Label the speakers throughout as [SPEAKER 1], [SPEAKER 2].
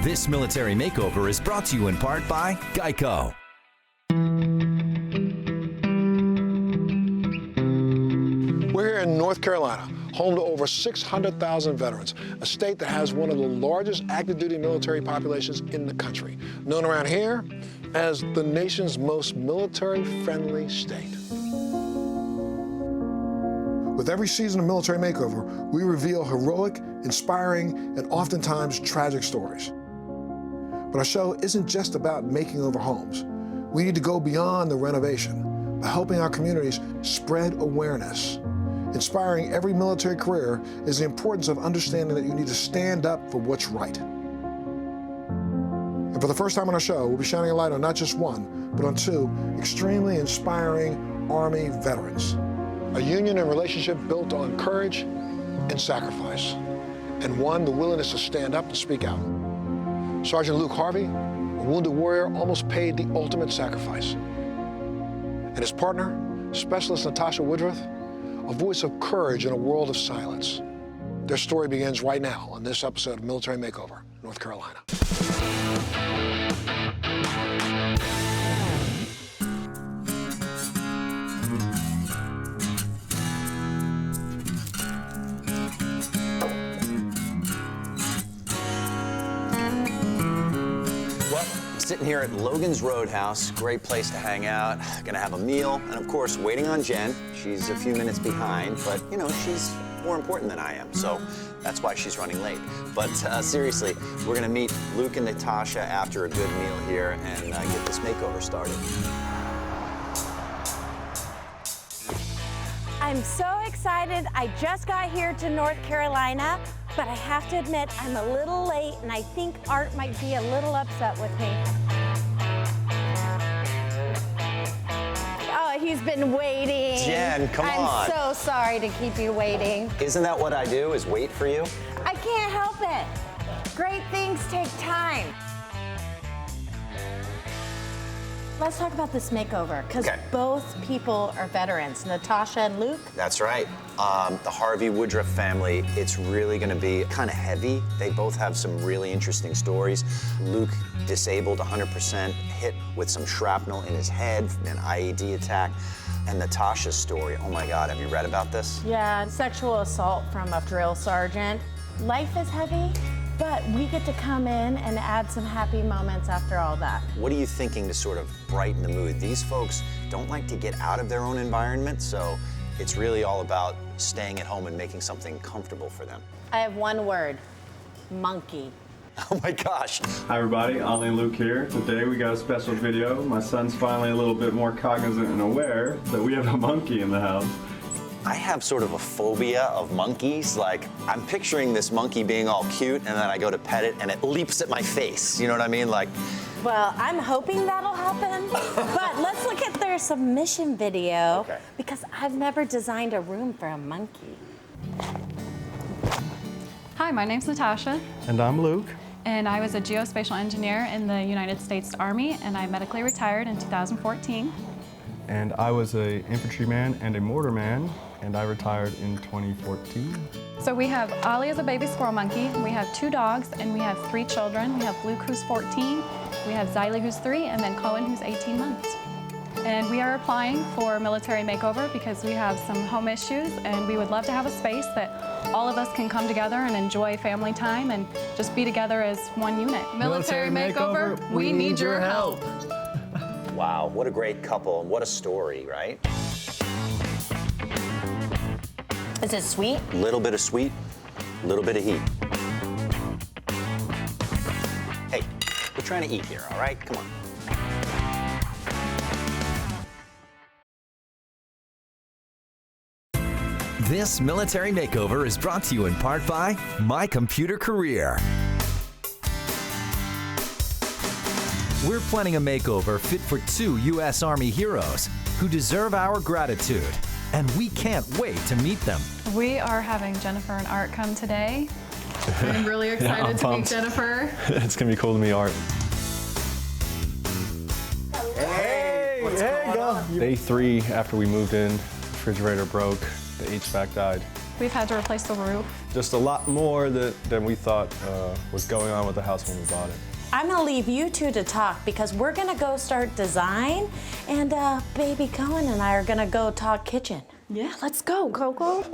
[SPEAKER 1] This military makeover is brought to you in part by Geico.
[SPEAKER 2] We're here in North Carolina, home to over 600,000 veterans, a state that has one of the largest active duty military populations in the country, known around here as the nation's most military-friendly state. With every season of Military Makeover, we reveal heroic, inspiring, and oftentimes tragic stories. But our show isn't just about making over homes. We need to go beyond the renovation by helping our communities spread awareness. Inspiring every military career is the importance of understanding that you need to stand up for what's right. And for the first time on our show, we'll be shining a light on not just one, but on two extremely inspiring Army veterans. A union and relationship built on courage and sacrifice, and one, the willingness to stand up and speak out. Sergeant Luke Harvey, a wounded warrior, almost paid the ultimate sacrifice. And his partner, Specialist Natasha Woodruff, a voice of courage in a world of silence. Their story begins right now on this episode of Military Makeover, North Carolina.
[SPEAKER 3] Sitting here at Logan's Roadhouse, great place to hang out, gonna have a meal, and of course, waiting on Jen. She's a few minutes behind, but you know, she's more important than I am, so that's why she's running late. But seriously, we're gonna meet Luke and Natasha after a good meal here and get this makeover started.
[SPEAKER 4] I'm so excited. I just got here to North Carolina, but I have to admit I'm a little late and I think Art might be a little upset with me. Oh, he's been waiting.
[SPEAKER 3] Jen, come on.
[SPEAKER 4] I'm so sorry to keep you waiting.
[SPEAKER 3] Isn't that what I do, is wait for you?
[SPEAKER 4] I can't help it. Great things take time. Let's talk about this makeover, because both people are veterans, Natasha and Luke.
[SPEAKER 3] That's right. The Harvey Woodruff family, it's really gonna be kind of heavy. They both have some really interesting stories. Luke, disabled 100%, hit with some shrapnel in his head, an IED attack. And Natasha's story, oh my God, have you read about this?
[SPEAKER 4] Yeah, sexual assault from a drill sergeant. Life is heavy, but we get to come in and add some happy moments after all that.
[SPEAKER 3] What are you thinking to sort of brighten the mood? These folks don't like to get out of their own environment, so it's really all about staying at home and making something comfortable for them.
[SPEAKER 4] I have one word, monkey.
[SPEAKER 3] Oh my gosh.
[SPEAKER 5] Hi everybody, Ollie and Luke here. Today we got a special video. My son's finally a little bit more cognizant and aware that we have a monkey in the house.
[SPEAKER 3] I have sort of a phobia of monkeys. Like, I'm picturing this monkey being all cute, and then I go to pet it, and it leaps at my face. You know what I mean? Like.
[SPEAKER 4] Well, I'm hoping that'll happen, but let's look at their submission video, because I've never designed a room for a monkey.
[SPEAKER 6] Hi, my name's Natasha.
[SPEAKER 5] And I'm Luke.
[SPEAKER 6] And I was a geospatial engineer in the United States Army, and I medically retired in 2014.
[SPEAKER 5] And I was an infantryman and a mortarman, and I retired in 2014.
[SPEAKER 6] So we have Ollie as a baby squirrel monkey, we have 2 dogs, and we have 3 children. We have Luke, who's 14, we have Xylee, who's 3, and then Cohen, who's 18 months. And we are applying for military makeover because we have some home issues, and we would love to have a space that all of us can come together and enjoy family time and just be together as one unit. Military makeover, we need your help.
[SPEAKER 3] Wow, what a great couple, and what a story, right?
[SPEAKER 4] Is it sweet?
[SPEAKER 3] Little bit of sweet, little bit of heat. Hey, we're trying to eat here, all right? Come on.
[SPEAKER 1] This military makeover is brought to you in part by My Computer Career. We're planning a makeover fit for 2 U.S. Army heroes who deserve our gratitude, and we can't wait to meet them.
[SPEAKER 6] We are having Jennifer and Art come today. I'm really excited to meet Jennifer.
[SPEAKER 7] It's gonna be cool to meet Art.
[SPEAKER 5] Hey, go.
[SPEAKER 7] Day 3 after we moved in, refrigerator broke, the HVAC died.
[SPEAKER 6] We've had to replace the roof.
[SPEAKER 5] Just a lot more than we thought was going on with the house when we bought it.
[SPEAKER 4] I'm gonna leave you two to talk because we're gonna go start design, and baby Cohen and I are gonna go talk kitchen.
[SPEAKER 6] Yeah, let's go, Coco.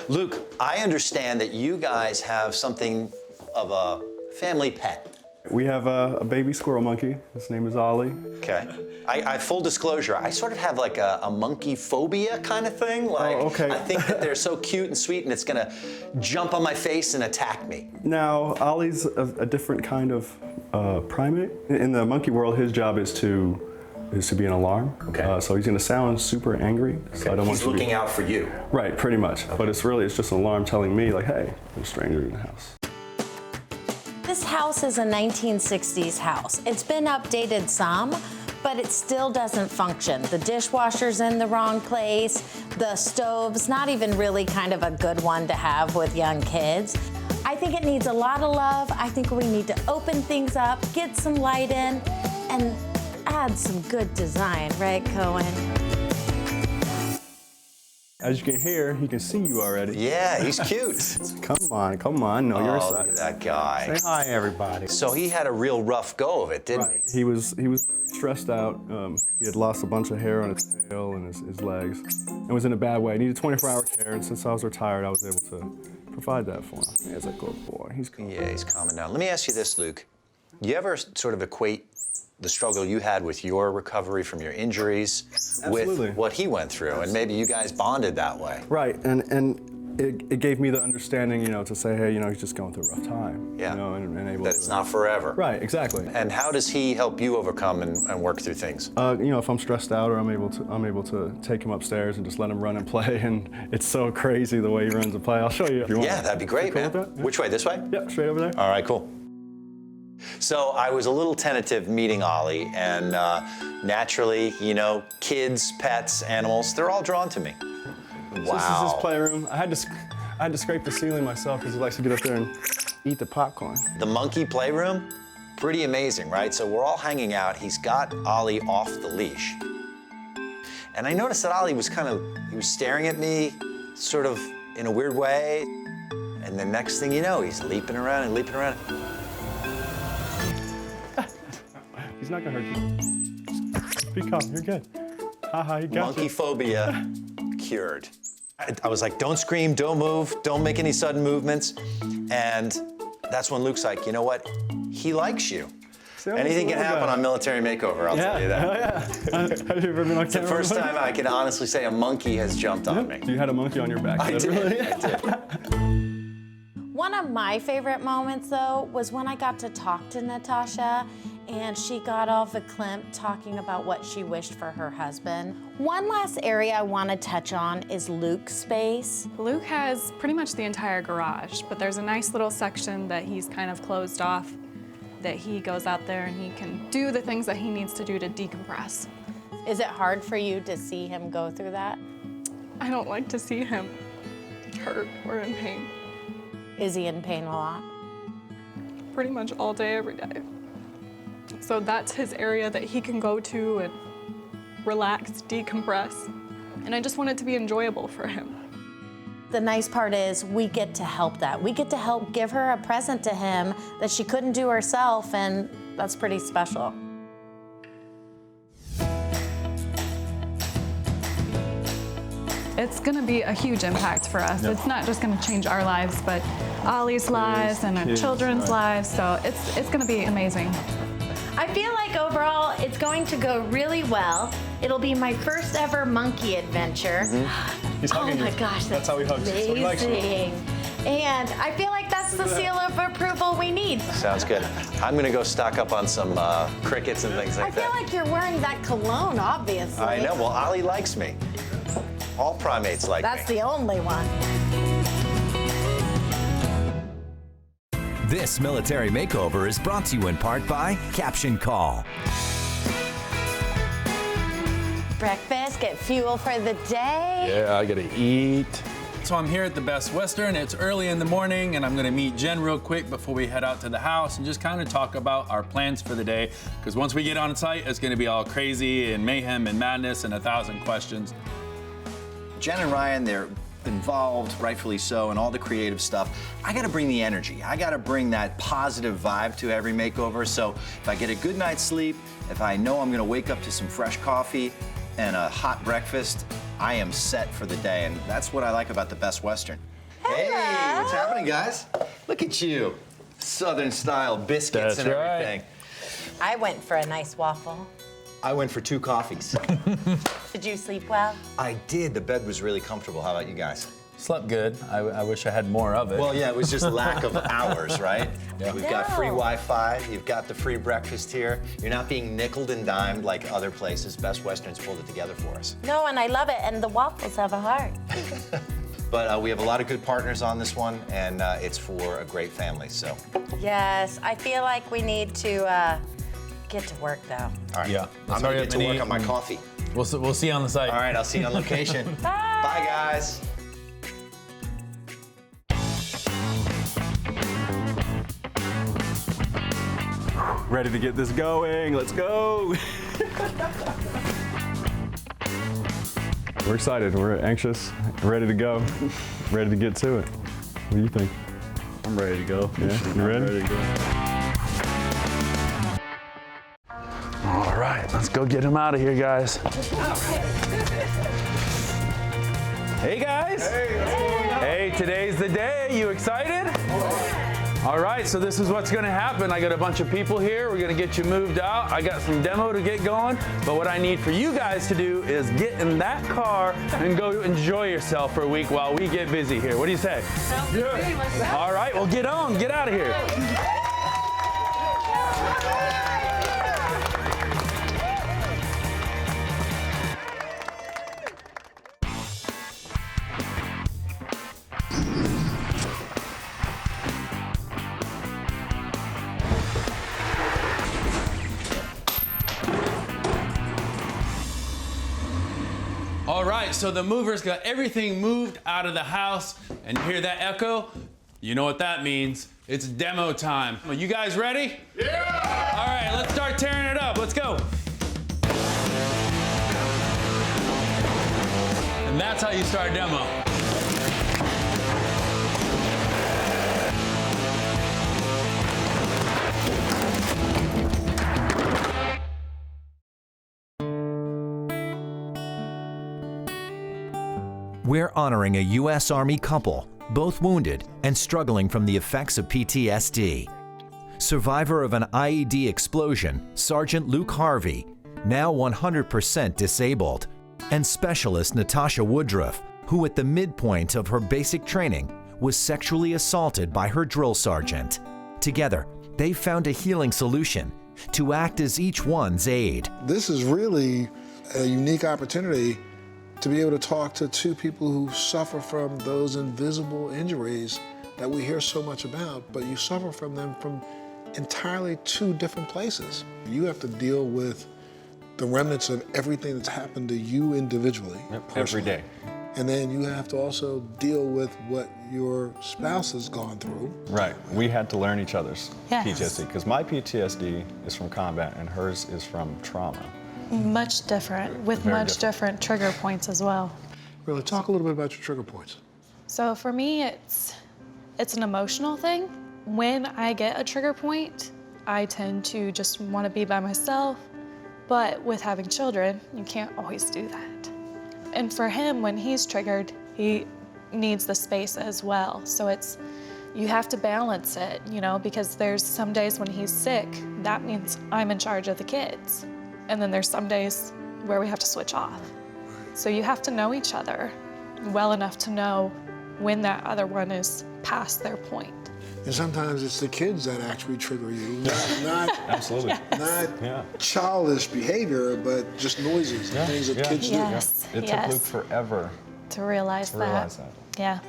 [SPEAKER 3] Luke, I understand that you guys have something of a family pet.
[SPEAKER 5] We have a baby squirrel monkey. His name is Ollie.
[SPEAKER 3] Okay. I full disclosure, I sort of have like a monkey phobia kind of thing. Like,
[SPEAKER 5] okay.
[SPEAKER 3] I think that they're so cute and sweet and it's gonna jump on my face and attack me.
[SPEAKER 5] Now, Ollie's a different kind of primate. In the monkey world, his job is to be an alarm.
[SPEAKER 3] Okay.
[SPEAKER 5] So he's gonna sound super angry.
[SPEAKER 3] Okay.
[SPEAKER 5] So I don't want
[SPEAKER 3] He's
[SPEAKER 5] you to
[SPEAKER 3] looking out for you.
[SPEAKER 5] Right, pretty much. But it's just an alarm telling me like, hey, there's a stranger in the house.
[SPEAKER 4] This house is a 1960s house. It's been updated some, but it still doesn't function. The dishwasher's in the wrong place. The stove's not even really kind of a good one to have with young kids. I think it needs a lot of love. I think we need to open things up, get some light in, and add some good design, right, Cohen?
[SPEAKER 5] As you can hear, he can see you already.
[SPEAKER 3] Yeah, he's cute.
[SPEAKER 5] Come on, know your
[SPEAKER 3] Oh,
[SPEAKER 5] side.
[SPEAKER 3] look at that guy.
[SPEAKER 7] Say hi, everybody.
[SPEAKER 3] So he had a real rough go of it, didn't he?
[SPEAKER 5] He was very stressed out. He had lost a bunch of hair on his tail and his legs, and was in a bad way. He needed 24-hour care, and since I was retired, I was able to provide that for him. Yeah, he's a good boy. He's cool.
[SPEAKER 3] Yeah, he's calming down. Let me ask you this, Luke. You ever sort of equate the struggle you had with your recovery from your injuries
[SPEAKER 5] Absolutely.
[SPEAKER 3] with what he went through, and maybe you guys bonded that way?
[SPEAKER 5] Right, and it gave me the understanding, to say, hey, he's just going through a rough time.
[SPEAKER 3] Yeah.
[SPEAKER 5] And able
[SPEAKER 3] That
[SPEAKER 5] to.
[SPEAKER 3] it's not forever.
[SPEAKER 5] Right, exactly.
[SPEAKER 3] And how does he help you overcome and work through things?
[SPEAKER 5] If I'm stressed out, or I'm able to take him upstairs and just let him run and play, and it's so crazy the way he runs and play. I'll show you if you want.
[SPEAKER 3] Yeah, that'd be great,
[SPEAKER 5] Cool
[SPEAKER 3] man.
[SPEAKER 5] with that? Yeah.
[SPEAKER 3] Which way? This way?
[SPEAKER 5] Yep, straight over there.
[SPEAKER 3] All right, cool. So I was a little tentative meeting Ollie, and naturally, kids, pets, animals, they're all drawn to me.
[SPEAKER 5] So this is his playroom. I had to scrape the ceiling myself because he likes to get up there and eat the popcorn.
[SPEAKER 3] The monkey playroom, pretty amazing, right? So we're all hanging out. He's got Ollie off the leash. And I noticed that Ollie was he was staring at me sort of in a weird way. And the next thing you know, he's leaping around and leaping around.
[SPEAKER 5] He's not gonna hurt you. Be calm, you're good. Haha, he got
[SPEAKER 3] Monkey
[SPEAKER 5] you.
[SPEAKER 3] phobia cured. I was like, don't scream, don't move, don't make any sudden movements. And that's when Luke's like, you know what? He likes you.
[SPEAKER 5] See,
[SPEAKER 3] Anything can happen on Military Makeover, I'll tell you that.
[SPEAKER 5] Yeah. Have you ever been on
[SPEAKER 3] It's the
[SPEAKER 5] camera
[SPEAKER 3] first
[SPEAKER 5] before?
[SPEAKER 3] time I can honestly say a monkey has jumped on me.
[SPEAKER 5] You had a monkey on your back.
[SPEAKER 3] I
[SPEAKER 5] literally.
[SPEAKER 3] did, I did.
[SPEAKER 4] One of my favorite moments, though, was when I got to talk to Natasha and she got all verklempt talking about what she wished for her husband. One last area I want to touch on is Luke's space.
[SPEAKER 6] Luke has pretty much the entire garage, but there's a nice little section that he's kind of closed off, that he goes out there and he can do the things that he needs to do to decompress.
[SPEAKER 4] Is it hard for you to see him go through that?
[SPEAKER 6] I don't like to see him hurt or in pain.
[SPEAKER 4] Is he in pain a lot?
[SPEAKER 6] Pretty much all day, every day. So that's his area that he can go to and relax, decompress. And I just want it to be enjoyable for him.
[SPEAKER 4] The nice part is we get to help that. We get to help give her a present to him that she couldn't do herself, and that's pretty special.
[SPEAKER 6] It's gonna be a huge impact for us. It's not just gonna change our lives, but Ollie's lives and our
[SPEAKER 5] kids,
[SPEAKER 6] children's lives, so it's gonna be amazing.
[SPEAKER 4] I feel like overall it's going to go really well. It'll be my first ever monkey adventure.
[SPEAKER 5] He's
[SPEAKER 4] Oh
[SPEAKER 5] hugging
[SPEAKER 4] my
[SPEAKER 5] you.
[SPEAKER 4] gosh, that's
[SPEAKER 5] how he hugs you. So he likes you.
[SPEAKER 4] amazing. And I feel like that's the seal of approval we need.
[SPEAKER 3] Sounds good. I'm gonna go stock up on some crickets and things
[SPEAKER 4] I
[SPEAKER 3] like
[SPEAKER 4] feel
[SPEAKER 3] that.
[SPEAKER 4] like you're wearing that cologne, obviously.
[SPEAKER 3] I know, well, Ollie likes me. All primates like
[SPEAKER 4] That's
[SPEAKER 3] me.
[SPEAKER 4] the only one.
[SPEAKER 1] This Military Makeover is brought to you in part by Caption Call.
[SPEAKER 4] Breakfast, get fuel for the day.
[SPEAKER 7] Yeah, I gotta eat.
[SPEAKER 8] So I'm here at the Best Western. It's early in the morning, and I'm gonna meet Jen real quick before we head out to the house and just kind of talk about our plans for the day. Because once we get on site, it's gonna be all crazy and mayhem and madness and 1,000 questions.
[SPEAKER 3] Jen and Ryan, they're involved, rightfully so, and all the creative stuff. I gotta bring the energy. I gotta bring that positive vibe to every makeover. So if I get a good night's sleep, if I know I'm gonna wake up to some fresh coffee and a hot breakfast, I am set for the day, and that's what I like about the Best Western. Hey, what's happening, guys? Look at you. Southern style biscuits and everything.
[SPEAKER 4] I went for a nice waffle.
[SPEAKER 3] I went for 2 coffees.
[SPEAKER 4] Did you sleep well?
[SPEAKER 3] I did. The bed was really comfortable. How about you guys?
[SPEAKER 8] Slept good. I wish I had more of it.
[SPEAKER 3] Well, yeah, it was just lack of hours, right?
[SPEAKER 8] Yeah.
[SPEAKER 3] We've got free Wi-Fi. You've got the free breakfast here. You're not being nickeled and dimed like other places. Best Western's pulled it together for us.
[SPEAKER 4] No, and I love it, and the waffles have a heart.
[SPEAKER 3] But we have a lot of good partners on this one, and it's for a great family, so.
[SPEAKER 4] Yes, I feel like we need to get to work, though.
[SPEAKER 3] All right.
[SPEAKER 8] Yeah.
[SPEAKER 3] I'm gonna get to work on my coffee.
[SPEAKER 8] We'll see you on the site.
[SPEAKER 3] All right, I'll see you on location.
[SPEAKER 4] Bye.
[SPEAKER 3] Bye, guys.
[SPEAKER 5] Ready to get this going. Let's go. We're excited. We're anxious, ready to go, ready to get to it. What do you think?
[SPEAKER 7] I'm ready to go.
[SPEAKER 5] Yeah, you ready?
[SPEAKER 7] Ready to go. All right, let's go get him out of here, guys.
[SPEAKER 9] Hey guys! Hey, today's the day. You excited? All right, so this is what's gonna happen. I got a bunch of people here. We're gonna get you moved out. I got some demo to get going, but what I need for you guys to do is get in that car and go enjoy yourself for a week while we get busy here. What do you say? All right, well get on, get out of here.
[SPEAKER 8] All right, so the movers got everything moved out of the house, and you hear that echo? You know what that means. It's demo time. Are you guys ready? Yeah! All right, let's start tearing it up. Let's go. And that's how you start demo.
[SPEAKER 1] We're honoring a U.S. Army couple, both wounded and struggling from the effects of PTSD. Survivor of an IED explosion, Sergeant Luke Harvey, now 100% disabled, and Specialist Natasha Woodruff, who at the midpoint of her basic training was sexually assaulted by her drill sergeant. Together, they found a healing solution to act as each one's aid.
[SPEAKER 2] This is really a unique opportunity to be able to talk to 2 people who suffer from those invisible injuries that we hear so much about, but you suffer from them from entirely 2 different places. You have to deal with the remnants of everything that's happened to you individually.
[SPEAKER 7] Every day.
[SPEAKER 2] And then you have to also deal with what your spouse has gone through.
[SPEAKER 5] Right. We had to learn each other's
[SPEAKER 10] Yes.
[SPEAKER 5] PTSD, because my PTSD is from combat and hers is from trauma.
[SPEAKER 10] Much different, with
[SPEAKER 5] Very
[SPEAKER 10] much different trigger points as well.
[SPEAKER 2] Really, talk a little bit about your trigger points.
[SPEAKER 10] So for me, it's an emotional thing. When I get a trigger point, I tend to just want to be by myself. But with having children, you can't always do that. And for him, when he's triggered, he needs the space as well. So you have to balance it, because there's some days when he's sick, that means I'm in charge of the kids. And then there's some days where we have to switch off. So you have to know each other well enough to know when that other one is past their point.
[SPEAKER 2] And sometimes it's the kids that actually trigger you, not
[SPEAKER 5] Absolutely.
[SPEAKER 2] not childish behavior, but just noises and things that kids
[SPEAKER 10] Yes.
[SPEAKER 5] It took Luke forever
[SPEAKER 10] to realize that. Yeah.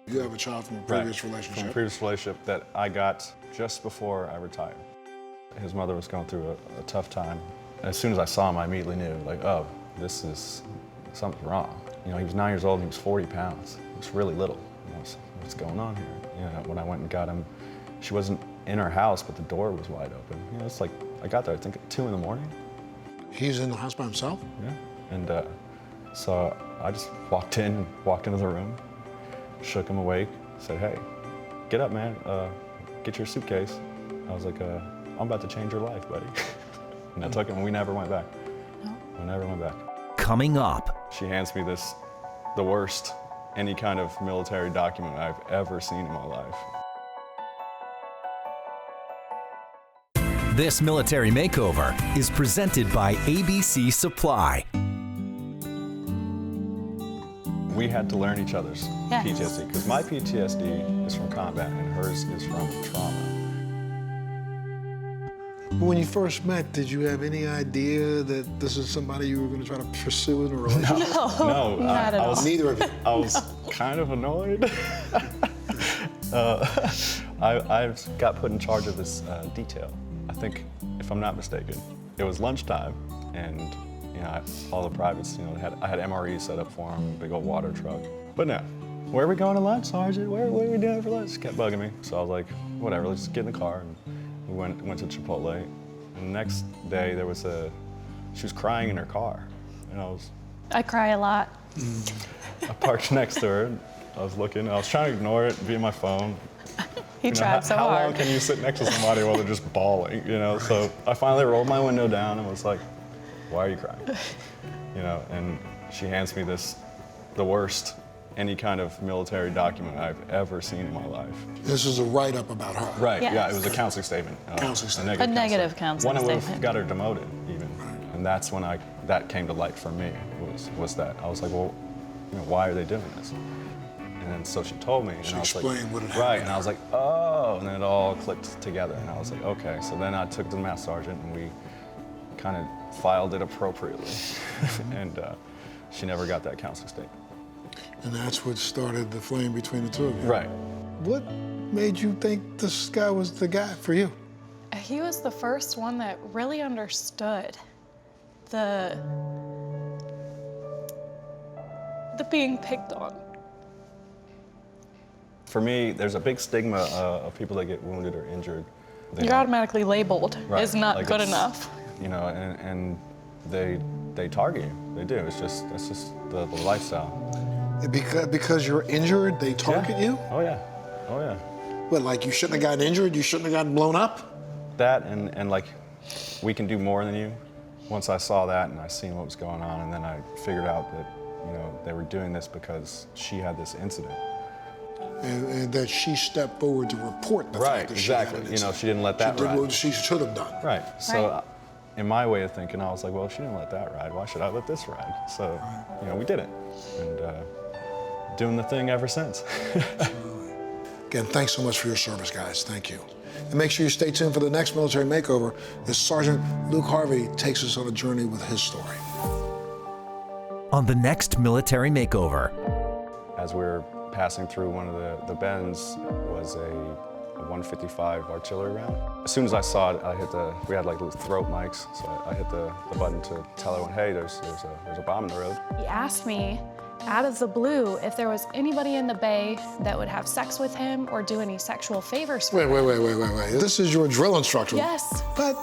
[SPEAKER 2] do. You have a child from a previous relationship.
[SPEAKER 5] From a previous relationship that I got just before I retired. His mother was going through a tough time. As soon as I saw him, I immediately knew, oh, something's wrong. He was 9 years old and he was 40 pounds. It was really little. What's going on here? When I went and got him, she wasn't in her house, but the door was wide open. It's like, I got there, I think at 2 in the morning.
[SPEAKER 2] He's in the house by himself?
[SPEAKER 5] Yeah, and So I just walked into the room, shook him awake, said, hey, get up, man, get your suitcase. I was like, I'm about to change your life, buddy. And I took him, and we never went back.
[SPEAKER 10] No.
[SPEAKER 5] We never went back.
[SPEAKER 1] Coming up,
[SPEAKER 5] She hands me the worst, any kind of military document I've ever seen in my life.
[SPEAKER 1] this military makeover is presented by ABC Supply.
[SPEAKER 5] We had to learn each other's
[SPEAKER 10] Yes.
[SPEAKER 5] PTSD, because my PTSD is from combat and hers is from trauma.
[SPEAKER 2] When you first met, did you have any idea that this is somebody you were going to try to pursue in a relationship?
[SPEAKER 5] No,
[SPEAKER 10] Not at all.
[SPEAKER 2] Neither of you.
[SPEAKER 5] I was kind of annoyed. I got put in charge of this detail. I think, if I'm not mistaken, it was lunchtime, and all the privates, I had MRE set up for them, big old water truck. But no, where are we going to lunch, Sergeant? Where are we doing for lunch? Kept bugging me, so I was like, whatever, let's just get in the car. And we went to Chipotle. And the next day, she was crying in her car, and
[SPEAKER 10] I cry a lot.
[SPEAKER 5] I parked next to her. I was looking, I was trying to ignore it, be on my phone.
[SPEAKER 10] He tried so
[SPEAKER 5] how
[SPEAKER 10] hard.
[SPEAKER 5] long can you sit next to somebody while they're just bawling, So I finally rolled my window down and was like, why are you crying? And she hands me the worst, any kind of military document I've ever seen in my life.
[SPEAKER 2] This is a write-up about her.
[SPEAKER 5] Right,
[SPEAKER 10] Yes.
[SPEAKER 5] yeah, it was a counseling statement.
[SPEAKER 2] Counseling statement.
[SPEAKER 10] A negative counseling
[SPEAKER 5] One that would have
[SPEAKER 10] statement.
[SPEAKER 5] got her demoted, even. And that's when that came to light for me, was that. I was like, well, why are they doing this? And then so she told me, and
[SPEAKER 2] She
[SPEAKER 5] I was like,
[SPEAKER 2] explained what had happened.
[SPEAKER 5] right, and I was like, oh, and then it all clicked together, and I was like, okay. So then I took it to the master sergeant, and we kind of filed it appropriately, and she never got that counseling statement.
[SPEAKER 2] And that's what started the flame between the two of you.
[SPEAKER 5] Right.
[SPEAKER 2] What made you think this guy was the guy for you?
[SPEAKER 10] He was the first one that really understood the being picked on.
[SPEAKER 5] For me, there's a big stigma of people that get wounded or injured.
[SPEAKER 10] You're automatically labeled
[SPEAKER 5] Right,
[SPEAKER 10] is not
[SPEAKER 5] like
[SPEAKER 10] good
[SPEAKER 5] it's-
[SPEAKER 10] enough.
[SPEAKER 5] And they target you. They do. It's just the lifestyle.
[SPEAKER 2] Because you're injured, they target you?
[SPEAKER 5] Oh yeah. Oh yeah.
[SPEAKER 2] What, like you shouldn't have gotten injured? You shouldn't have gotten blown up?
[SPEAKER 5] That and like, we can do more than you. Once I saw that and I seen what was going on, and then I figured out that they were doing this because she had this incident.
[SPEAKER 2] And that she stepped forward to report the fact that she had
[SPEAKER 5] exactly.
[SPEAKER 2] an incident.
[SPEAKER 5] She didn't let that
[SPEAKER 2] She did
[SPEAKER 5] ride.
[SPEAKER 2] what she should have done.
[SPEAKER 5] Right. So,
[SPEAKER 10] Right.
[SPEAKER 5] In my way of thinking, I was like, well, she didn't let that ride. Why should I let this ride? So, we did it, and doing the thing ever since.
[SPEAKER 2] Again, thanks so much for your service, guys. Thank you. And make sure you stay tuned for the next military makeover as Sergeant Luke Harvey takes us on a journey with his story.
[SPEAKER 1] On the next military makeover,
[SPEAKER 5] As we were passing through one of the bends was a 155 artillery round. As soon as I saw it, we had like little throat mics, so I hit the button to tell everyone, hey, there's a bomb in the road.
[SPEAKER 10] He asked me out of the blue if there was anybody in the bay that would have sex with him or do any sexual favors for him.
[SPEAKER 2] Wait. This is your drill instructor.
[SPEAKER 10] Yes.
[SPEAKER 2] But